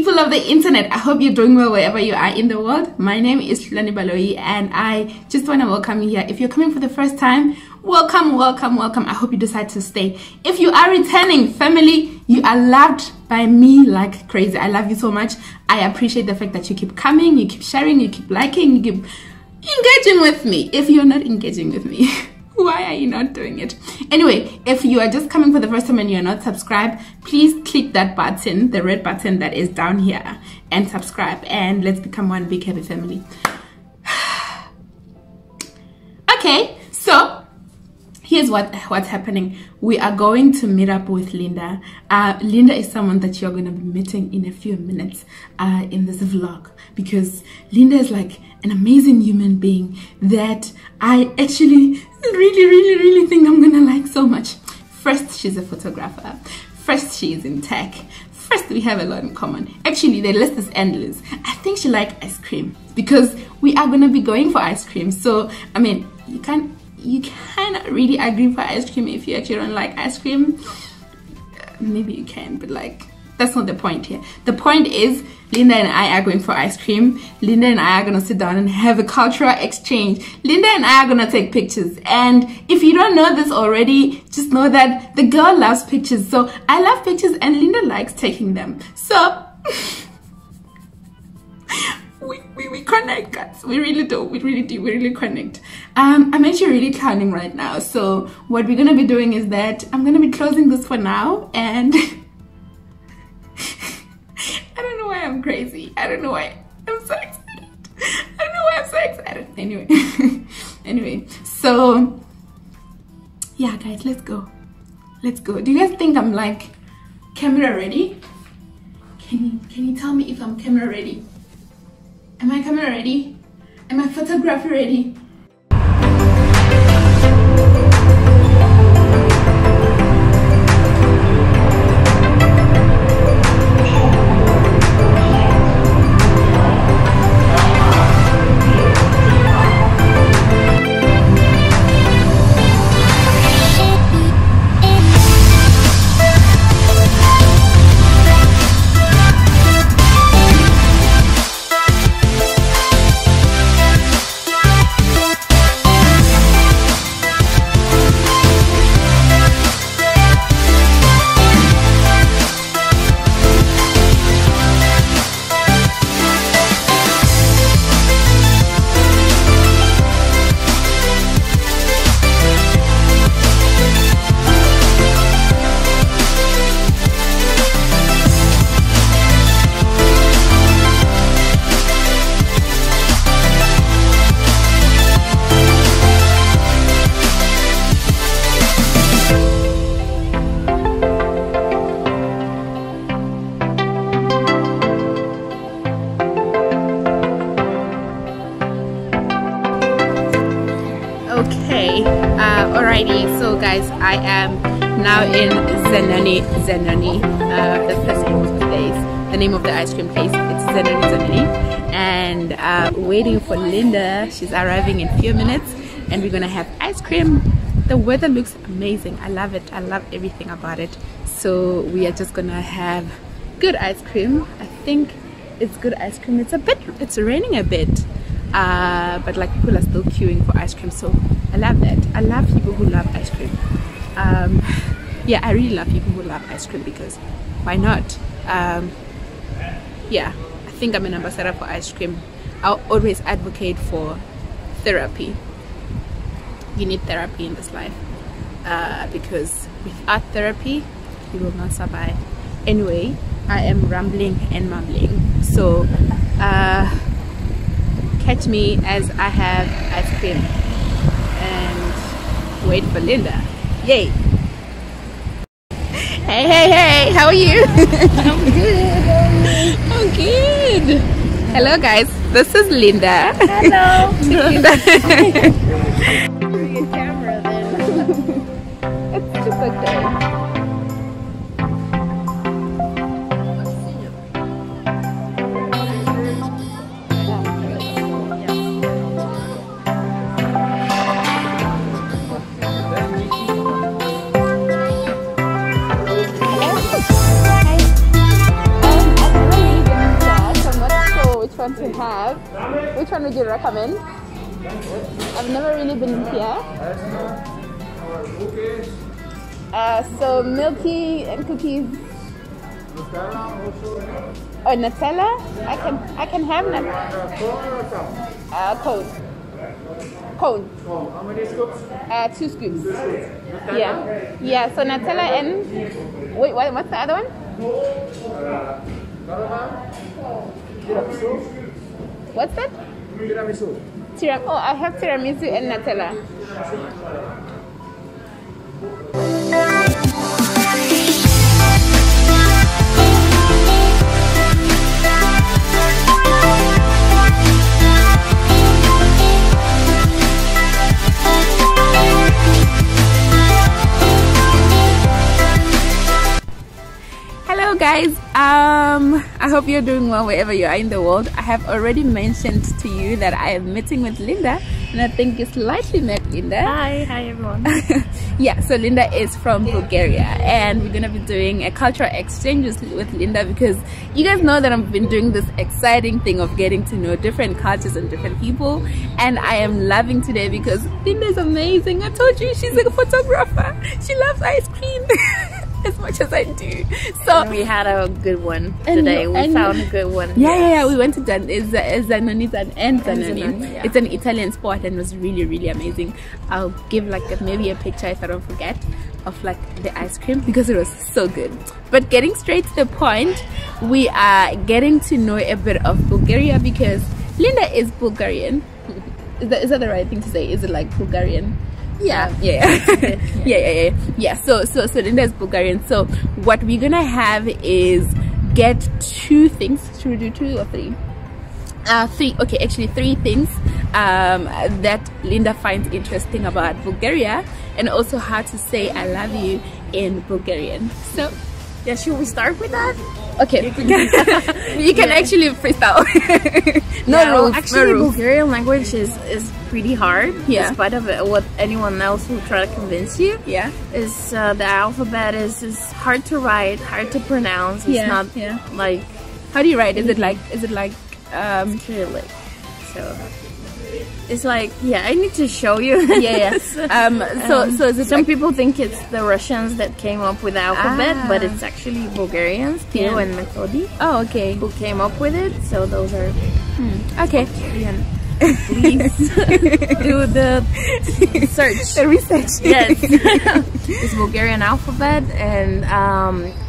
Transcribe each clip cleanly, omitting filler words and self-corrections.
people of the internet, I hope you're doing well wherever you are in the world. My name is Hlulani Baloyi, and I just want to welcome you here. If you're coming for the first time, welcome, welcome, welcome. I hope you decide to stay. If you are returning, family, you are loved by me like crazy. I love you so much. I appreciate the fact that you keep coming, you keep sharing, you keep liking, you keep engaging with me. If you're not engaging with me, why are you not doing it? Anyway, if you are just coming for the first time and you're not subscribed, please click that button, the red button that is down here, and subscribe, and let's become one big happy family. Okay, so here's what's happening. We are going to meet up with Linda. Linda is someone that you're going to be meeting in a few minutes in this vlog, because Linda is like an amazing human being that I actually really think I'm gonna like so much. First, she's a photographer. First, she is in tech. First, we have a lot in common. Actually, the list is endless. I think she likes ice cream because we are gonna be going for ice cream. So I mean, you cannot really agree for ice cream if you actually don't like ice cream. Maybe you can, but like, that's not the point here. The point is, Linda and I are going for ice cream. Linda and I are gonna sit down and have a cultural exchange. Linda and I are gonna take pictures. And if you don't know this already, just know that the girl loves pictures. So I love pictures and Linda likes taking them. So we connect, guys. We really do. We really connect. I'm actually really clowning right now. So what we're gonna be doing is that I'm gonna be closing this for now, and I don't know why I'm crazy. I don't know why I'm so excited. I don't know why I'm so excited. Anyway, anyway, so yeah, guys, let's go. Let's go. Do you guys think I'm like camera ready? Can you tell me if I'm camera ready? Am I camera ready? Am I photography ready? Alrighty, so guys, I am now in Zenoni, that's the name of the place, the name of the ice cream place. It's Zenoni, and waiting for Linda. She's arriving in a few minutes, and we're gonna have ice cream. The weather looks amazing. I love it. I love everything about it. So we are just gonna have good ice cream. I think it's good ice cream. It's raining a bit, but like people are still queuing for ice cream, so I love that. I love people who love ice cream. Yeah, I really love people who love ice cream, because why not? Yeah, I think I'm an ambassador for ice cream. I'll always advocate for therapy. You need therapy in this life, because without therapy, you will not survive. Anyway, I am rambling and mumbling, so catch me as I have ice cream and wait for Linda. Yay! Hey, how are you? I'm good. I'm good. Hello guys, this is Linda. Hello. Linda. Your camera then. It's just okay. Which one would you recommend? I've never really been here. So milky and cookies. Oh, Nutella? I can have Nutella. Cone. Cone. How many scoops? 2 scoops. Yeah. So Nutella and wait, what's the other one? What's that? Tiramisu. Oh, I have tiramisu and Nutella. Hello guys, I hope you're doing well wherever you are in the world. I have already mentioned to you that I am meeting with Linda, and I think you slightly met Linda. Hi everyone. Yeah, so Linda is from Bulgaria, and we're gonna be doing a cultural exchange with Linda because you guys know that I've been doing this exciting thing of getting to know different cultures and different people, and I am loving today because Linda is amazing. I told you she's a photographer. She loves ice cream. As much as I do. So we had a good one today. We found a good one. Yeah, we went to Zanoni and Zanoni. Yeah. It's an Italian spot and it was really amazing. I'll give like maybe a picture if I don't forget of like the ice cream because it was so good. But getting straight to the point, we are getting to know a bit of Bulgaria because Linda is Bulgarian. Is that the right thing to say? Is it like Bulgarian? Yeah. So Linda is Bulgarian. So what we're gonna have is get 2 things. Should we do 2 or 3? 3. Okay, actually 3 things that Linda finds interesting about Bulgaria, and also how to say I love you in Bulgarian. So Yeah, should we start with that? okay, you can actually freestyle. No rules. Actually, no rules. Bulgarian language is pretty hard. Yeah. Despite of it, what anyone else will try to convince you. Yeah. Is the alphabet is hard to write, hard to pronounce. It's not like How do you write? Is it like Cyrillic. So it's like, yeah, I need to show you. so is it some like, people think it's the Russians that came up with the alphabet, but it's actually Bulgarians, Theo and Methodi, oh, okay. who came up with it. So those are Okay. Bulgarian. Please do the search. The research. Yes. It's Bulgarian alphabet, and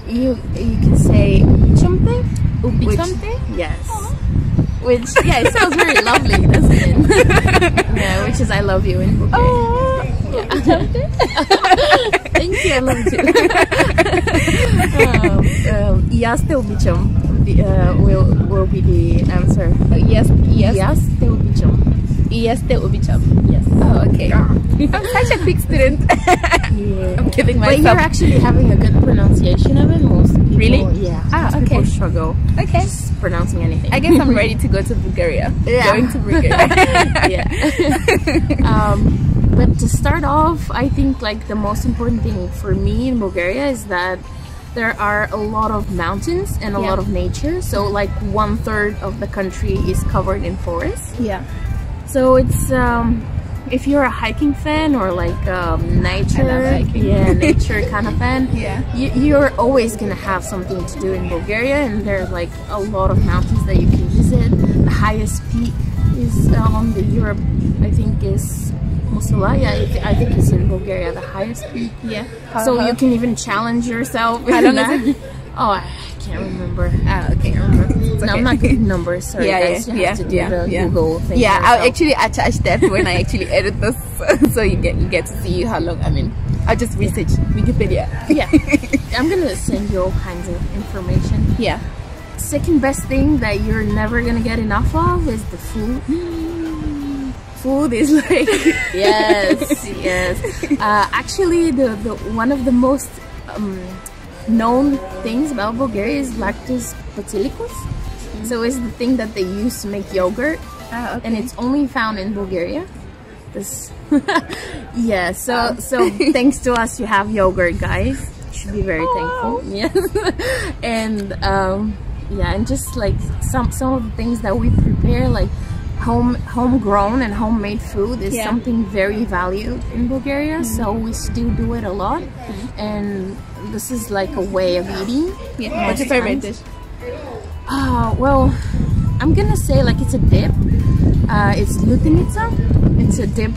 you can say something. Something? Yes. Which, yeah, it sounds very lovely, doesn't it? Yeah, which is I love you in Bulgarian. Oh, Yeah. Thank you, I love you too. Yes, te običam will be the answer. Yes. Yes, te običam. Yes, te ubicham. Yes. Oh, okay. I'm such a quick student. Yeah. I'm giving But myself. you're actually having a good pronunciation of it. Most people, Really? Yeah. Ah, Most okay. people struggle Okay. just pronouncing anything. I guess I'm ready to go to Bulgaria. Yeah. Going to Bulgaria. Yeah. But to start off, I think like the most important thing for me in Bulgaria is that there are a lot of mountains and a lot of nature. So like 1/3 of the country is covered in forests. Yeah. So it's if you're a hiking fan or like nature, hiking. nature kind of fan, Yeah. you're always gonna have something to do in Bulgaria, and there's like a lot of mountains that you can visit. The highest peak is on the Europe, I think, is Musala. Yeah, I think it's in Bulgaria, the highest peak. Yeah. So you can even challenge yourself. How long is it? Oh, I can't remember. Okay. No, I'm not good with numbers. Sorry, guys. You have to do the Google thing. Yeah, yourself. I'll actually attach that when I actually edit this, so you get to see how long. I mean, I'll just research Wikipedia. Yeah, I'm gonna send you all kinds of information. Yeah. Second best thing that you're never gonna get enough of is the food. Food is like yes. Actually, the one of the most known things about Bulgaria is lactose basilicus. So it's the thing that they use to make yogurt, and it's only found in Bulgaria. This, yeah. So thanks to us, you have yogurt, guys. You should be very thankful. Yes, and yeah, and just like some of the things that we prepare, like homegrown and homemade food is Yeah. something very valued in Bulgaria, so we still do it a lot, and this is like a way of eating. Yeah. What's your favorite dish? Well, I'm gonna say like it's a dip. It's lutenica. It's a dip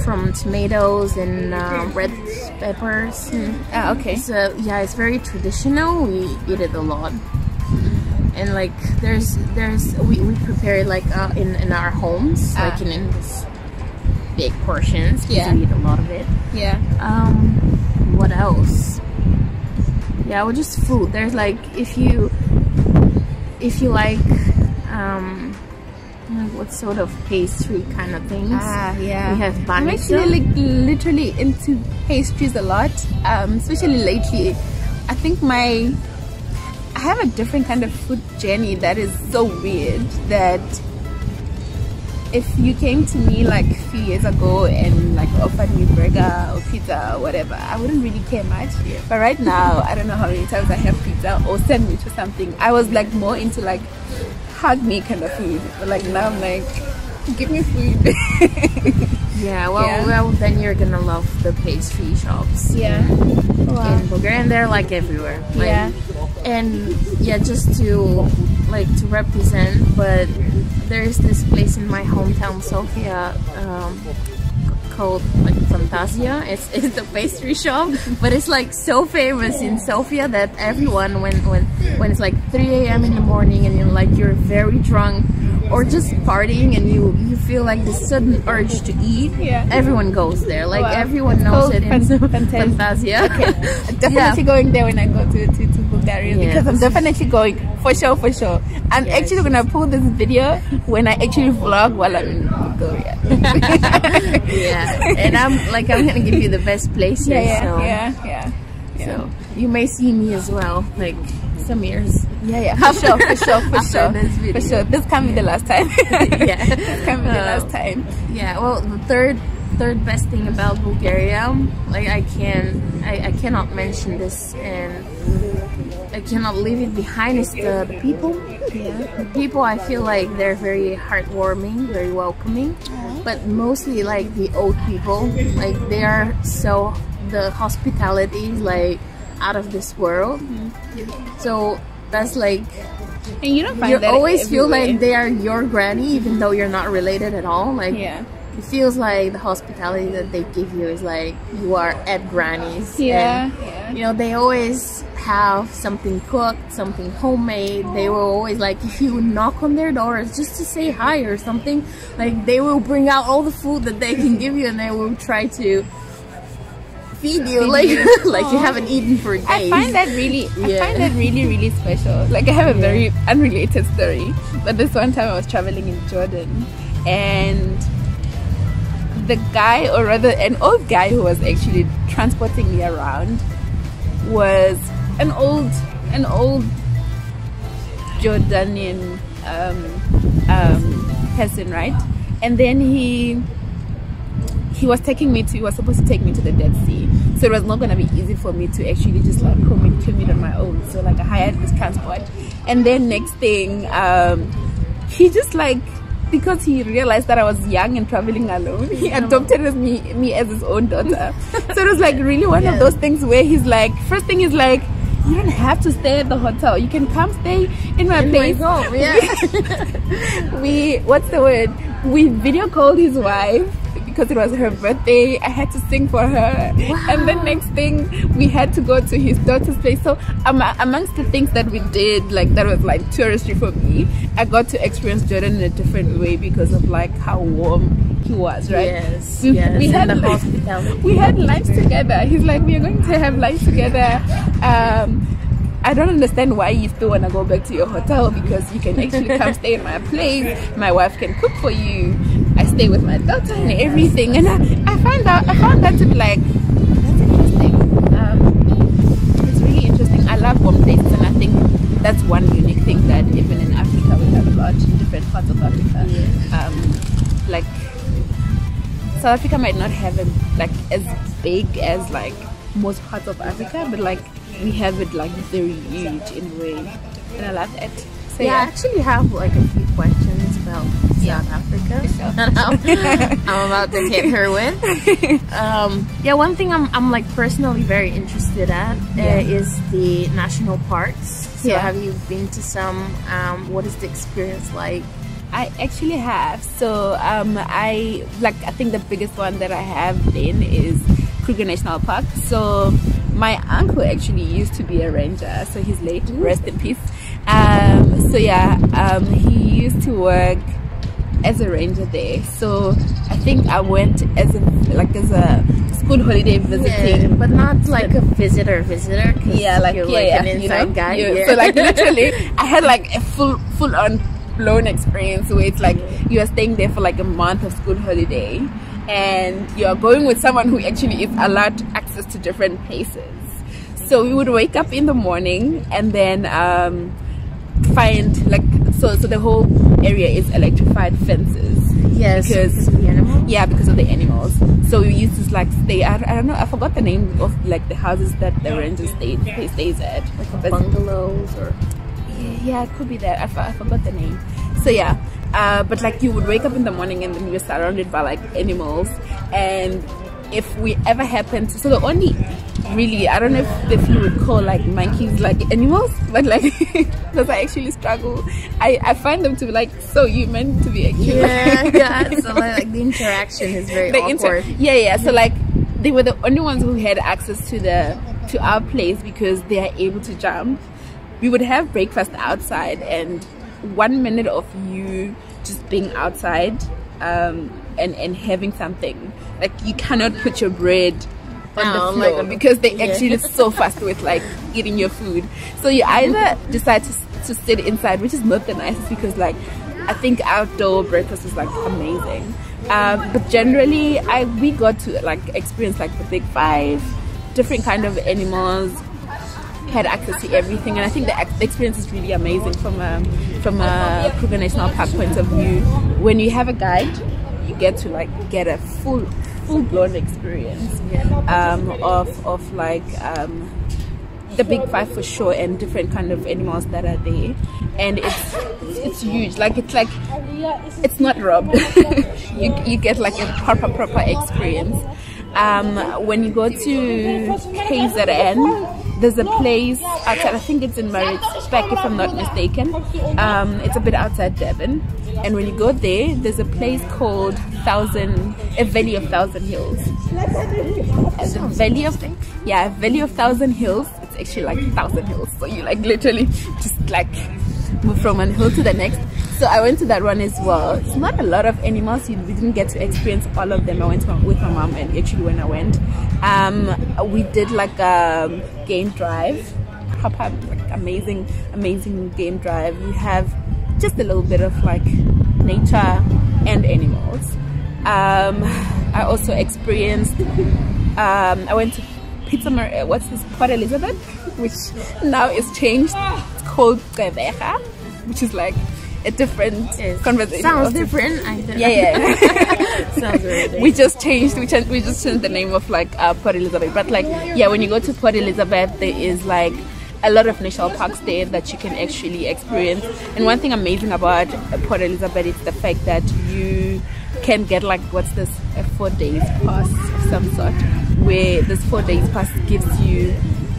from tomatoes and red peppers. Okay. So yeah, it's very traditional. We eat it a lot, and like we prepare it like in our homes, like in this big portions. Yeah. We eat a lot of it. Yeah. What else? Yeah, well, just food. There's like if you like what sort of pastry kind of things. Yeah. We have I'm banica. actually like literally into pastries a lot, especially lately. I think I have a different kind of food journey that is so weird that if you came to me like a few years ago and like offered me burger or pizza or whatever, I wouldn't really care much. But right now, I don't know how many times I have pizza or sandwich or something. I was like more into like hug me kind of food, but like now I'm like, give me food. Yeah, well, then you're gonna love the pastry shops. Yeah. In Bulgaria, and they're like everywhere. Like, Yeah. And yeah, just to represent, but there's this place in my hometown, Sofia, called like Fantasia. It's the pastry shop, but it's like so famous in Sofia that everyone when it's like 3 a.m. in the morning and you're very drunk or just partying and you feel like this sudden urge to eat, everyone goes there. Like everyone knows it in Fantasia. Okay. Definitely going there when I go to Bulgaria, because I'm definitely going for sure. I'm actually gonna pull this video when I actually vlog while I'm in Bulgaria. And I'm gonna give you the best places. So you may see me as well, like some years. For sure. This For sure. This can't be the last time. This can't be the last time. Yeah. Well, the third best thing about Bulgaria, like I cannot mention this and I cannot leave it behind, is the people. The people, I feel like they're very heartwarming, very welcoming, but mostly like the old people, like they are so, the hospitality is like out of this world. So that's like, and you don't find you that always everywhere. feel like they are your granny even though you're not related at all. Like it feels like the hospitality that they give you is like you are at granny's. And, you know, they always have something cooked, something homemade. They will always, like, if you knock on their doors just to say hi or something, like they will bring out all the food that they can give you and they will try to feed you like like you haven't eaten for days. I find that really special. Like I have a very unrelated story, but this one time I was traveling in Jordan and the guy, or rather an old guy who was actually transporting me around, was an old Jordanian person, right? And then he was supposed to take me to the Dead Sea, so it was not going to be easy for me to actually just like commute on my own. So like I hired this transport, and then next thing he just like, because he realized that I was young and traveling alone, he adopted me as his own daughter. So it was like really one of those things where he's like, first thing is like, you don't have to stay at the hotel, you can come stay in my place. We video called his wife because it was her birthday. I had to sing for her. And the next thing, we had to go to his daughter's place. So amongst the things that we did, like that was like touristy for me, I got to experience Jordan in a different way because of like how warm he was, right? We had the hospitality. We had lunch together. He's like, we are going to have lunch together. I don't understand why you still want to go back to your hotel, because you can actually come stay in my place. My wife can cook for you. I stay with my daughter and everything. And I found that to be like, that's interesting. It's really interesting. I love warm places, and I think that's one unique thing that even in Africa we have a lot in different parts of Africa. Like South Africa might not have it like as big as like most parts of Africa, but like we have it like very huge in a way, and I love that. So I actually have like a few questions about South Africa that I'm about to hit her with. Yeah, one thing I'm like personally very interested at is the national parks. So have you been to some? What is the experience like? I actually have. So I think the biggest one that I have been is Kruger National Park. So my uncle actually used to be a ranger, so he's late, rest in peace. So yeah, he used to work as a ranger there. So I think I went as a school holiday visiting, but not like a visitor. Yeah, like an inside guy. So like literally, I had like a full on blown experience where it's like you are staying there for like a month of school holiday, and you are going with someone who actually is allowed access to different places. So we would wake up in the morning and then find like so the whole area is electrified fences. Yes, because of the animals. Yeah, because of the animals. So we used to like stay. I don't know. I forgot the name of like the houses that the ranger stays at. Like bungalows or. Yeah, it could be that. I forgot the name. So yeah, but like you would wake up in the morning and then you were surrounded by like animals, and if we ever happened to, so the only really, I don't know if you would call like monkeys like animals, but like because I actually struggle, I find them to be like so human to be actually yeah so like the interaction is very awkward. So like they were the only ones who had access to our place because they are able to jump. We would have breakfast outside, and 1 minute of you just being outside and having something, like you cannot put your bread on the floor because they actually so fast with like eating your food. So you either decide to sit inside, which is not the nicest because like I think outdoor breakfast is like amazing, but generally we got to like experience like the big five, different kind of animals, had access to everything, and I think the experience is really amazing from a Kruger National Park point of view. When you have a guide, you get to like get a full-blown experience of like the big five for sure, and different kind of animals that are there, and it's huge. Like it's not robbed. you get like a proper experience. When you go to KZN, there's a place outside, I think it's in Maritzburg if I'm not mistaken. It's a bit outside Devon, and when you go there, there's a place called a Valley of Thousand Hills. A Valley of Thousand Hills. It's actually like 1,000 hills, so you like literally just like move from one hill to the next. So I went to that one as well. It's not a lot of animals. We didn't get to experience all of them. I went with my mom, and actually when I went, we did like a game drive, proper like amazing game drive. We have just a little bit of like nature and animals. I also experienced. I went to Port Elizabeth, which now is changed. It's called Gqeberha, which is like a different conversation. Sounds different. Sounds really different. We just changed the name of like Port Elizabeth. But like when you go to Port Elizabeth, there is like a lot of national parks there that you can actually experience. And one thing amazing about Port Elizabeth is the fact that you can get like a 4 days pass of some sort, where this 4 days pass gives you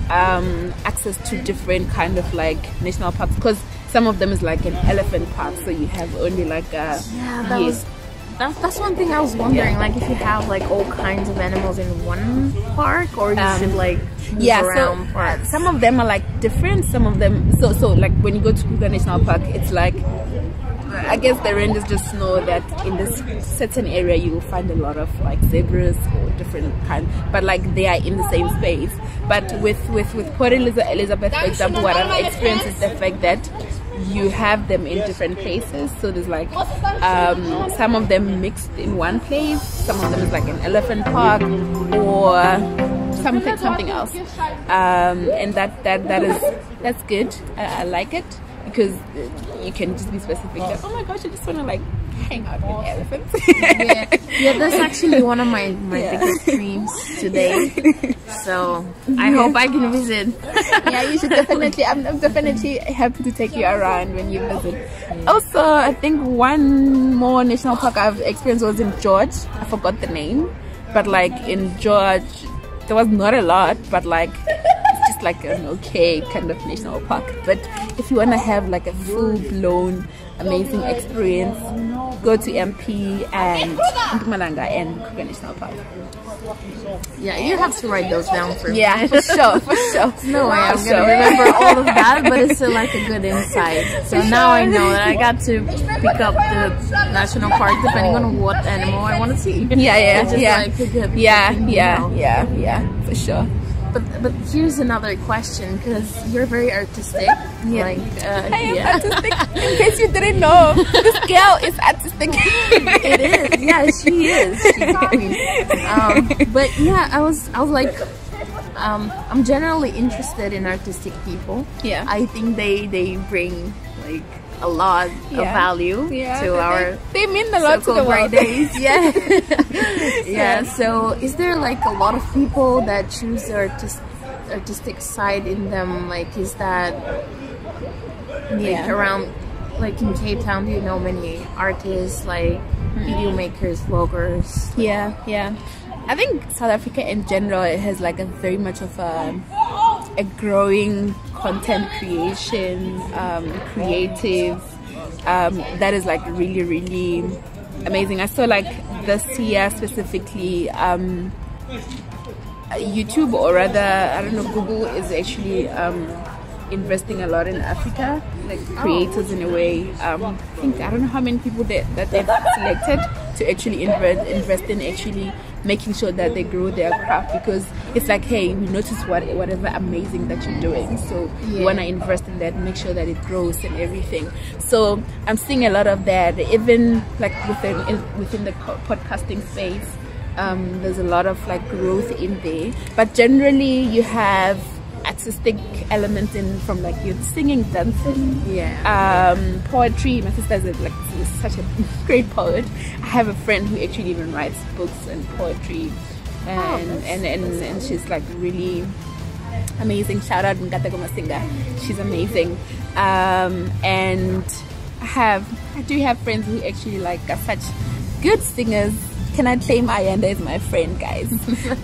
access to different kind of like national parks, because some of them is like an elephant park, so you have only like that's one thing I was wondering, like if you have like all kinds of animals in one park, or you should like move around parks. Some of them are like different, some of them so like when you go to Kruger National Park, it's like I guess the rangers just know that in this certain area you will find a lot of like zebras or different kinds, but like they are in the same space. But with Port Elizabeth, for example, what I've experienced is the fact that you have them in different places. So there's like some of them mixed in one place, some of them is like an elephant park or something else, and that's good. I like it. because you can just be specific. Like, oh my gosh, I just want to like hang out with elephants. Yeah, that's actually one of my biggest dreams today. So I hope I can visit. Yeah, you should definitely. I'm definitely happy to take you around when you visit. Also, I think one more national park I've experienced was in George. I forgot the name, but like in George, there was not a lot, but like it's just like an okay kind of national park. But if you want to have like a full-blown amazing experience, go to MP and Mpumalanga and Kruger National Park. Yeah, you have to write those down for me. Yeah, for sure, for sure. No way I'm gonna remember all of that, but it's still like a good insight. So now I know that I got to pick up the national park depending on what animal I want to see. Yeah, It's just like a good thing, yeah, for sure. But here's another question, because you're very artistic. Yeah. Like, I am artistic. In case you didn't know, this girl is artistic. It is. Yeah, she is. She's a queen. But yeah, I was like, I'm generally interested in artistic people. Yeah. I think they bring like a lot of value to our they mean a lot to the world. Days. Yeah. Yeah. So is there like a lot of people that choose the artistic side in them? Like, is that like around, like in Cape Town, do you know many artists, like video makers, vloggers? Yeah. I think South Africa in general, it has like a very much of a growing content creation, creative, that is like really, really amazing. I saw like this year specifically, YouTube, or rather, I don't know, Google is actually investing a lot in Africa, like creators in a way. I think, I don't know how many people that they've selected to actually invest in actually making sure that they grow their craft, because it's like, hey, we notice whatever amazing that you're doing, so you want to invest in that, make sure that it grows and everything. So I'm seeing a lot of that, even like within the podcasting space. There's a lot of like growth in there, but generally you have artistic elements in from like your singing, dancing, poetry. My sister is like such a great poet. I have a friend who actually even writes books and poetry, and she's like really amazing. Shout out Ngata Gomasinga, she's amazing. And I do have friends who actually like are such good singers. Can I claim Ayanda as my friend, guys?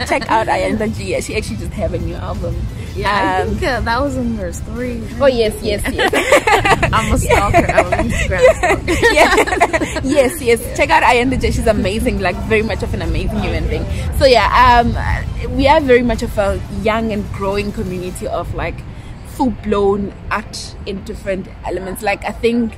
Check out Ayanda Gia. She actually just have a new album. Yeah, I think that was in your story. Oh yes. I'm a stalker. I'm an Instagram stalker. Yes. Check out Ayanda Gia. She's amazing. Like very much of an amazing human being. So yeah, we are very much of a young and growing community of like full-blown art in different elements. Like I think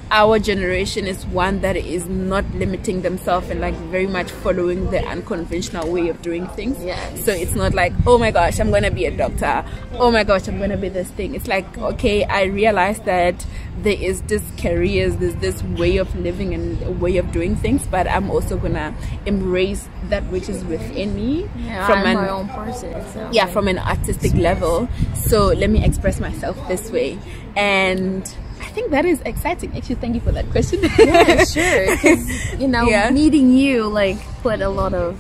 our generation is one that is not limiting themselves and like very much following the unconventional way of doing things. So it's not like, oh my gosh, I'm gonna be a doctor, oh my gosh, I'm gonna be this thing. It's like, okay, I realize that there is this careers, there's this way of living and a way of doing things, but I'm also gonna embrace that which is within me from my own person. So. Yeah, from an artistic level. So let me express myself this way. And I think that is exciting. Actually, thank you for that question. Yeah, sure. Because meeting you like put a lot of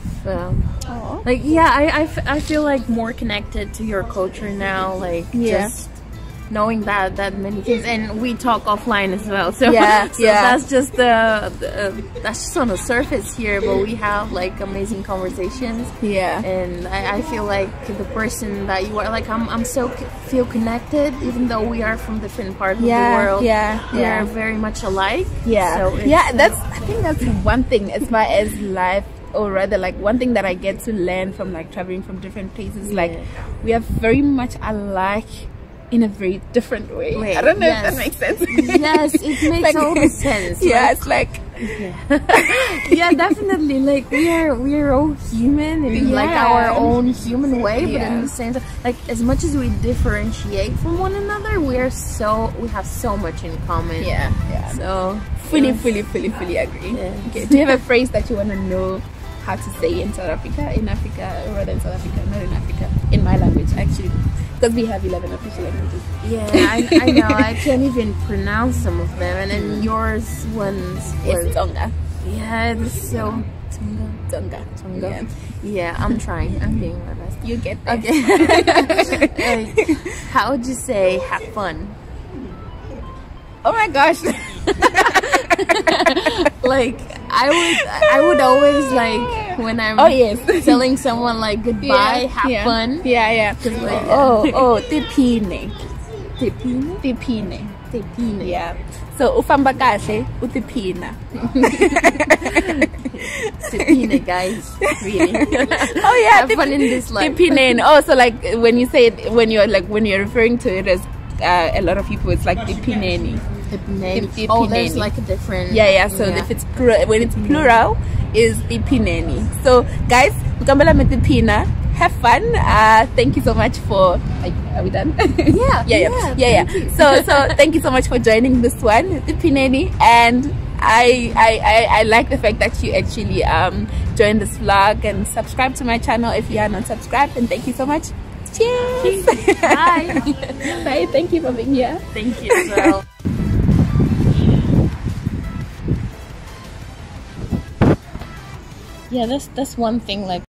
like I feel like more connected to your culture now. Like just knowing that many things, and we talk offline as well. So that's just that's just on the surface here, but we have like amazing conversations. And I feel like the person that you are, like I'm so feel connected, even though we are from different parts of the world. We are very much alike. So I think that's one thing as far as life, or rather like one thing that I get to learn from like traveling from different places. Like we are very much alike in a very different way. I don't know if that makes sense. Yes, it makes like, all the sense. It's like definitely. Like we are all human in like our own human way, but in the same time, like as much as we differentiate from one another, we have so much in common. So fully agree. Okay, do you have a phrase that you want to know how to say in South Africa, in Africa, rather in South Africa, not in Africa, in my language actually, because we have 11 official languages. Yeah, I know. I can't even pronounce some of them, and then yours ones It's Tonga. yeah, it's so Tonga. yeah. I'm trying. I'm doing my best. You get there. Okay. How would you say have fun? Oh my gosh. Like I would always like when I'm telling someone like goodbye, have fun. Yeah. Like, Tipine. Yeah. So ufamba kahle utiphina. Tipine, guys, really. Oh yeah, have fun in this life. Tipine. Oh, so like when you say it, when you're referring to it as a lot of people, it's like tipineni. Oh, there's like a different. Yeah. So if it's when it's plural, is tipineni. So guys, ukambala metipina. Have fun. Thank you so much for. Are we done? Yeah. So thank you so much for joining this one, Pineni, and I like the fact that you actually joined this vlog and subscribe to my channel if you are not subscribed. And thank you so much. Cheers. Bye. Bye. Thank you for being here. Thank you as well. Yeah, that's one thing like.